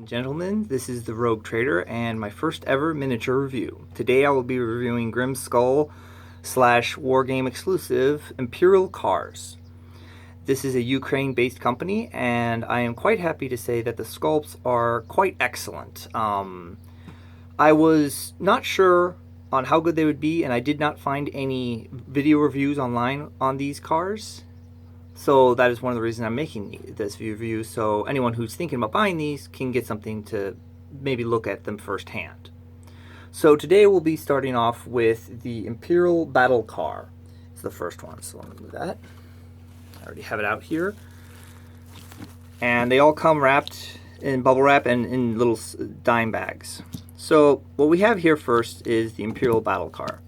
Gentlemen, this is the RogueTrader and my first ever miniature review. Today I will be reviewing Grim Skull / WarGame exclusive Imperial cars. This is a Ukraine-based company, and I am quite happy to say that the sculpts are quite excellent. I was not sure on how good they would be, and I did not find any video reviews online on these cars. So that is one of the reasons I'm making this review, so anyone who's thinking about buying these can get something to maybe look at them firsthand. So today we'll be starting off with the Imperial Battle Car. It's the first one, so let me move that. I already have it out here. And they all come wrapped in bubble wrap and in little dime bags. So what we have here first is the Imperial Battle Car.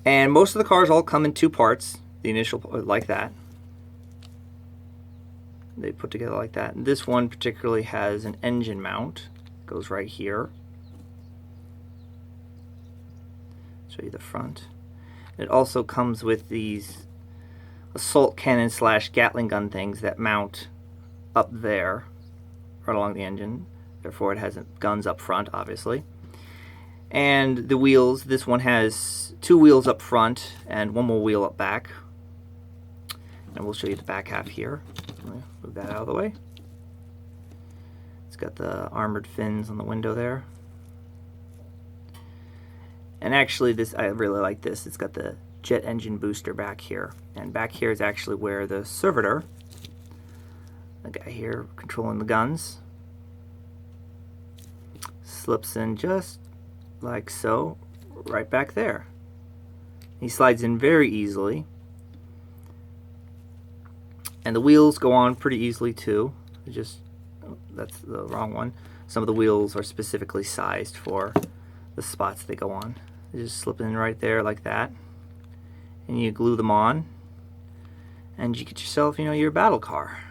And most of the cars all come in two parts, the initial like that. They put together like that. And this one particularly has an engine mount. It goes right here. Show you the front. It also comes with these assault cannon / Gatling gun things that mount up there, right along the engine. Therefore it has guns up front, obviously. And the wheels, this one has two wheels up front and one more wheel up back. And we'll show you the back half here. Move that out of the way. It's got the armored fins on the window there. And actually this, I really like this. It's got the jet engine booster back here. And back here is actually where the servitor, the guy here controlling the guns, slips in just like so, right back there. He slides in very easily. And the wheels go on pretty easily too. That's the wrong one. Some of the wheels are specifically sized for the spots they go on. They just slip in right there like that. And you glue them on. And you get yourself, your battle car.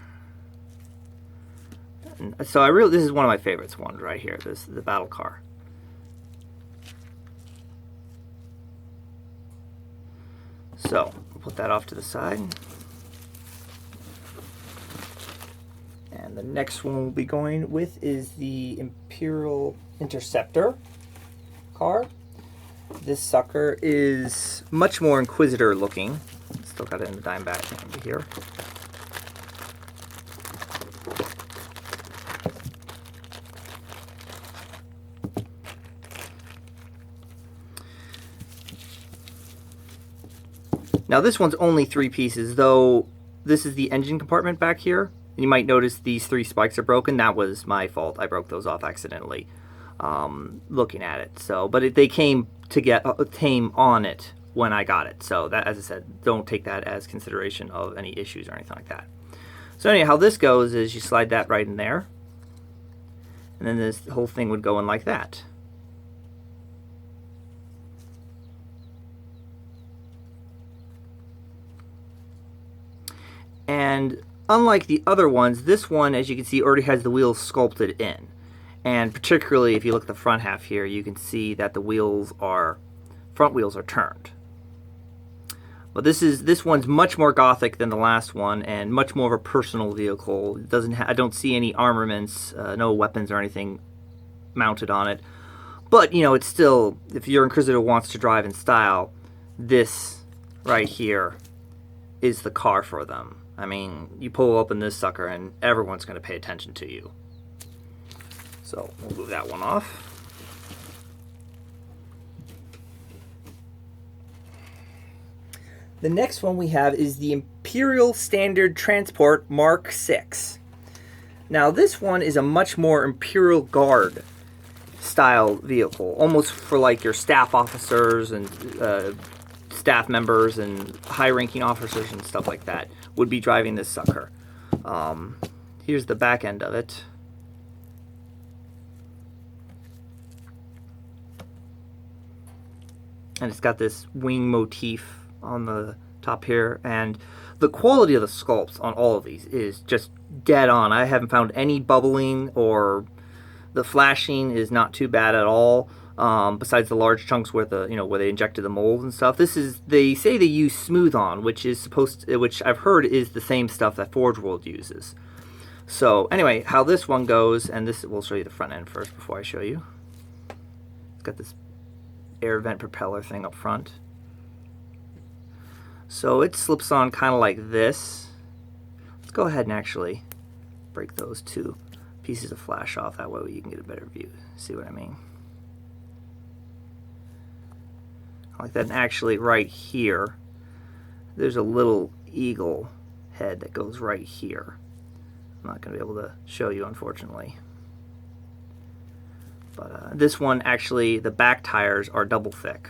And so this is one of my favorites ones right here, the battle car. So, we'll put that off to the side. And the next one we'll be going with is the Imperial Interceptor car. This sucker is much more Inquisitor looking. Still got it in the dime bag over here. Now this one's only 3 pieces, though this is the engine compartment back here. You might notice these 3 spikes are broken. That was my fault. I broke those off accidentally looking at it. So, but they came on it when I got it. So that, as I said, don't take that as consideration of any issues or anything like that. So anyway, how this goes is you slide that right in there. And then this whole thing would go in like that. And unlike the other ones, this one, as you can see, already has the wheels sculpted in. And particularly if you look at the front half here, you can see that the front wheels are turned. But this one's much more gothic than the last one and much more of a personal vehicle. I don't see any armaments, no weapons or anything mounted on it. But, it's still, if your Inquisitor wants to drive in style, this right here is the car for them. I mean, you pull open this sucker and everyone's going to pay attention to you. So, we'll move that one off. The next one we have is the Imperial Standard Transport Mark VI. Now, this one is a much more Imperial Guard style vehicle, almost for like your staff officers and staff members and high-ranking officers and stuff like that would be driving this sucker. Here's the back end of it. And it's got this wing motif on the top here, and the quality of the sculpts on all of these is just dead on. I haven't found any bubbling, or the flashing is not too bad at all. Besides the large chunks where where they injected the mold and stuff. They say they use Smooth On, which I've heard is the same stuff that Forge World uses. So anyway, how this one goes, and this we'll show you the front end first before I show you. It's got this air vent propeller thing up front. So it slips on kind of like this. Let's go ahead and actually break those two pieces of flash off. That way you can get a better view. See what I mean? Like that. And actually right here, there's a little eagle head that goes right here. I'm not going to be able to show you, unfortunately. But this one, actually, the back tires are double thick.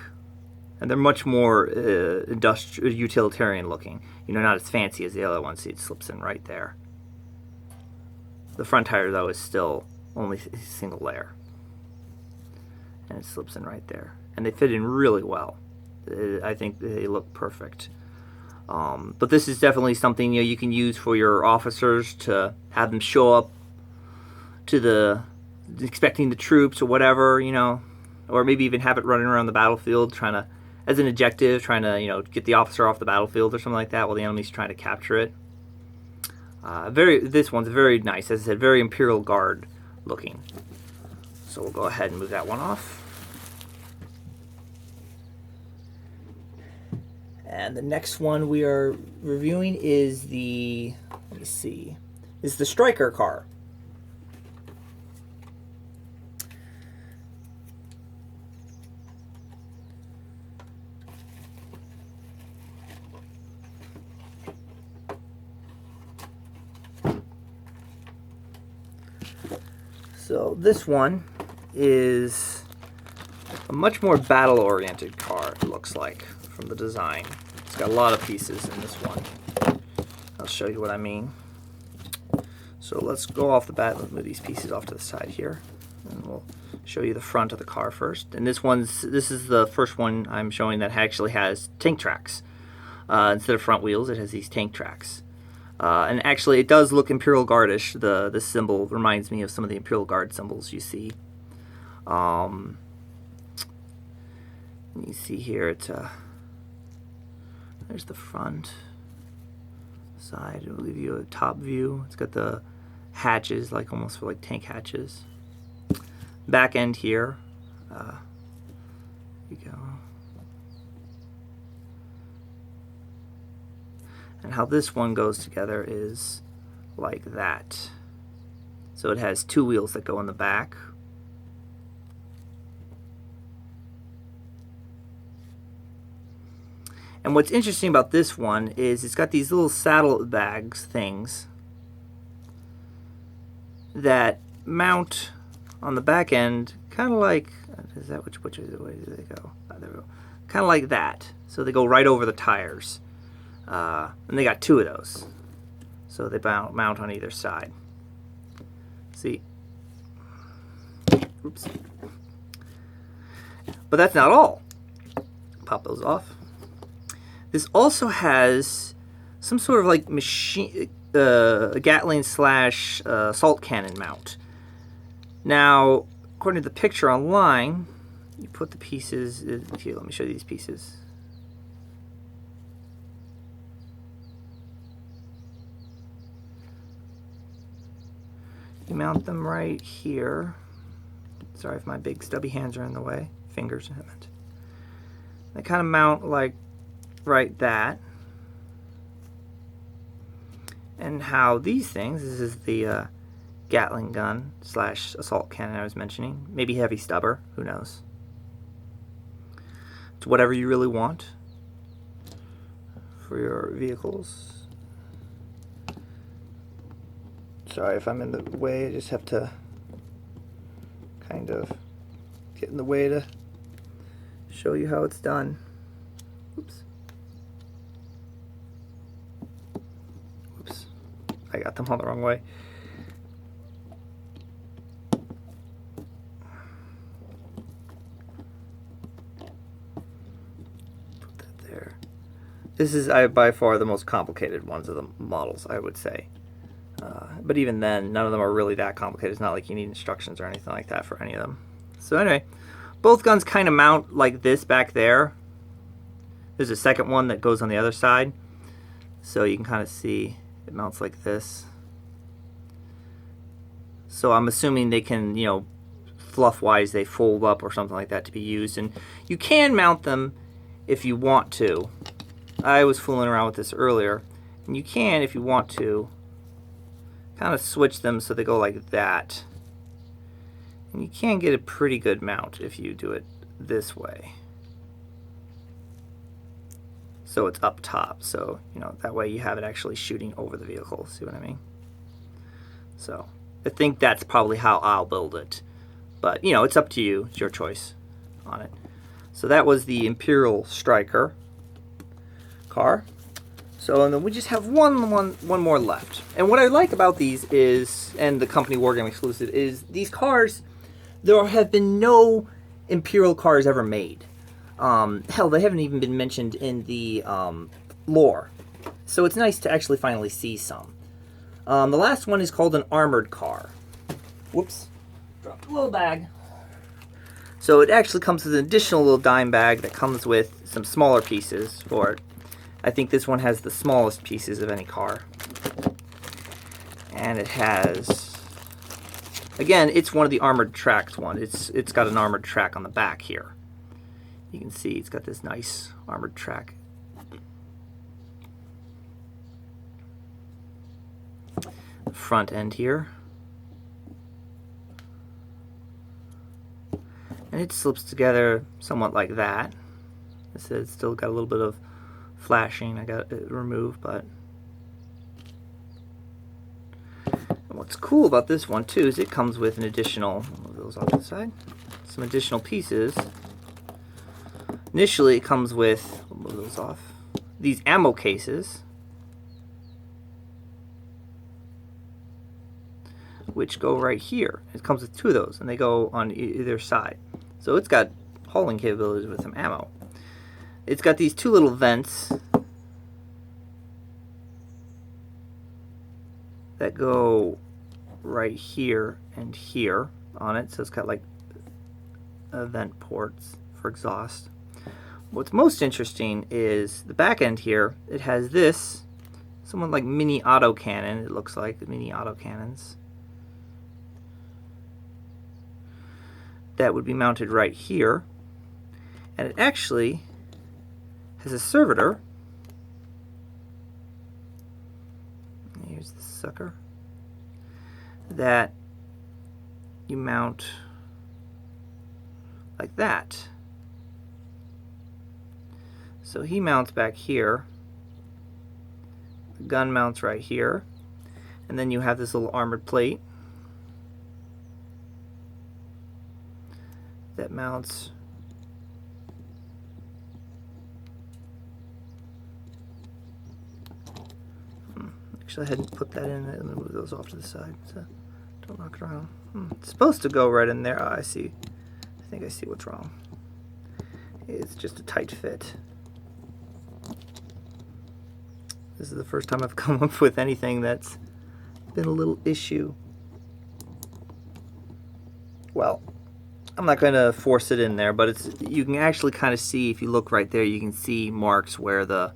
And they're much more industrial, utilitarian looking. You know, not as fancy as the other one. See, it slips in right there. The front tire, though, is still only a single layer. And it slips in right there. And they fit in really well. I think they look perfect. But this is definitely something, you know, you can use for your officers to have them show up to the expecting the troops or whatever, you know, or maybe even have it running around the battlefield trying to, as an objective, trying to, you know, get the officer off the battlefield or something like that while the enemy's trying to capture it. This one's very nice, as I said, very Imperial Guard looking. So we'll go ahead and move that one off. And the next one we are reviewing is the, let me see, is the Striker car. So this one is a much more battle-oriented car, it looks like, from the design. It's got a lot of pieces in this one. I'll show you what I mean. So let's go off the bat. Let's move these pieces off to the side here, and we'll show you the front of the car first. And this is the first one I'm showing that actually has tank tracks. Instead of front wheels, it has these tank tracks. And actually, it does look Imperial Guardish. The symbol reminds me of some of the Imperial Guard symbols you see. You see here, it's there's the front side. It'll give you a top view. It's got the hatches, like almost for like tank hatches. Back end here. Here you go. And how this one goes together is like that. So it has two wheels that go in the back. And what's interesting about this one is it's got these little saddle bags things that mount on the back end, kind of like, is that which way do they go? There we go. Kind of like that. So they go right over the tires. And they got two of those. So they mount on either side. See? Oops. But that's not all. Pop those off. This also has some sort of like machine, Gatling / assault cannon mount. Now, according to the picture online, you put the pieces, here, let me show you these pieces. You mount them right here. Sorry if my big stubby hands are in the way. Fingers, I meant. They kind of mount like right that. And how these things, this is the Gatling gun / assault cannon I was mentioning. Maybe heavy stubber, who knows. It's whatever you really want for your vehicles. Sorry if I'm in the way, I just have to kind of get in the way to show you how it's done. Oops. Oops. I got them all the wrong way. Put that there. This is by far the most complicated ones of the models, I would say. But even then, none of them are really that complicated. It's not like you need instructions or anything like that for any of them. So anyway, both guns kind of mount like this back there. There's a second one that goes on the other side. So you can kind of see it mounts like this. So I'm assuming they can, you know, fluff-wise, they fold up or something like that to be used. And you can mount them if you want to. I was fooling around with this earlier. And you can, if you want to, kind of switch them so they go like that. And you can get a pretty good mount if you do it this way. So it's up top, so you know that way you have it actually shooting over the vehicle. See what I mean? So I think that's probably how I'll build it, but you know, it's up to you. It's your choice on it. So that was the Imperial Striker car. So and then we just have one more left. And what I like about these is, and the company WarGame exclusive, is these cars. There have been no Imperial cars ever made. Hell, they haven't even been mentioned in the lore. So it's nice to actually finally see some. The last one is called an armored car. Whoops. Dropped a little bag. So it actually comes with an additional little dime bag that comes with some smaller pieces for it. I think this one has the smallest pieces of any car. And it has... Again, it's one of the armored tracks one. It's got an armored track on the back here. You can see it's got this nice armored track. Front end here. And it slips together somewhat like that. It's still got a little bit of flashing. I got it removed, but what's cool about this one too is it comes with an additional, I'll move those off to the side, some additional pieces. Initially it comes with, I'll move those off, these ammo cases, which go right here. It comes with two of those and they go on either side. So it's got hauling capabilities with some ammo. It's got these two little vents that go right here and here on it. So it's got like vent ports for exhaust. What's most interesting is the back end here. It has this, somewhat like mini autocannon. It looks like the mini autocannons that would be mounted right here. And it actually has a servitor. Here's the sucker that you mount like that. So he mounts back here. The gun mounts right here. And then you have this little armored plate that mounts actually I hadn't put that in. Let me move those off to the side so don't knock it around. It's supposed to go right in there. Oh, I see. I think I see what's wrong. It's just a tight fit. This is the first time I've come up with anything that's been a little issue. Well, I'm not going to force it in there, but you can actually kind of see, if you look right there, you can see marks where the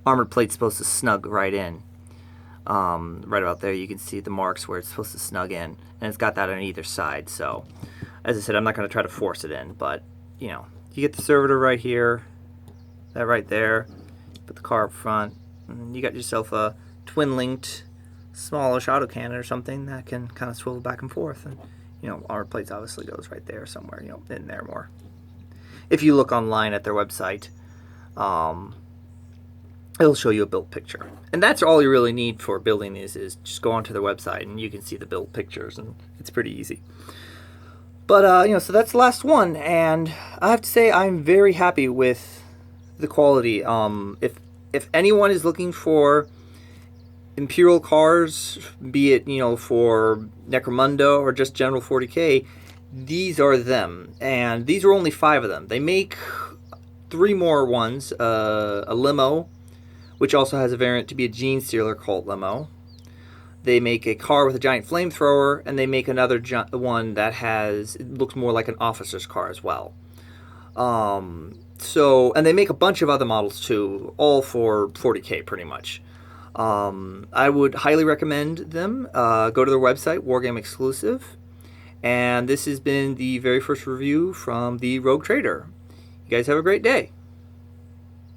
armored plate's supposed to snug right in. Right about there you can see the marks where it's supposed to snug in, and it's got that on either side. So as I said, I'm not going to try to force it in, but you know, you get the servitor right here, that right there, put the car up front, and you got yourself a twin-linked smallish autocannon or something that can kind of swivel back and forth. And you know, armor plates obviously goes right there somewhere, you know, in there more. If you look online at their website, it'll show you a build picture. And that's all you really need for building these, is just go onto their website and you can see the build pictures, and it's pretty easy. But, you know, so that's the last one, and I have to say I'm very happy with the quality. If anyone is looking for Imperial cars, be it, you know, for Necromunda or just general 40K, these are them. And these are only 5 of them. They make 3 more ones, a limo, which also has a variant to be a gene stealer called limo. They make a car with a giant flamethrower, and they make another one that has, it looks more like an officer's car as well. And they make a bunch of other models too, all for 40K pretty much. I would highly recommend them. Go to their website, WarGame Exclusive. And this has been the very first review from the RogueTrader. You guys have a great day.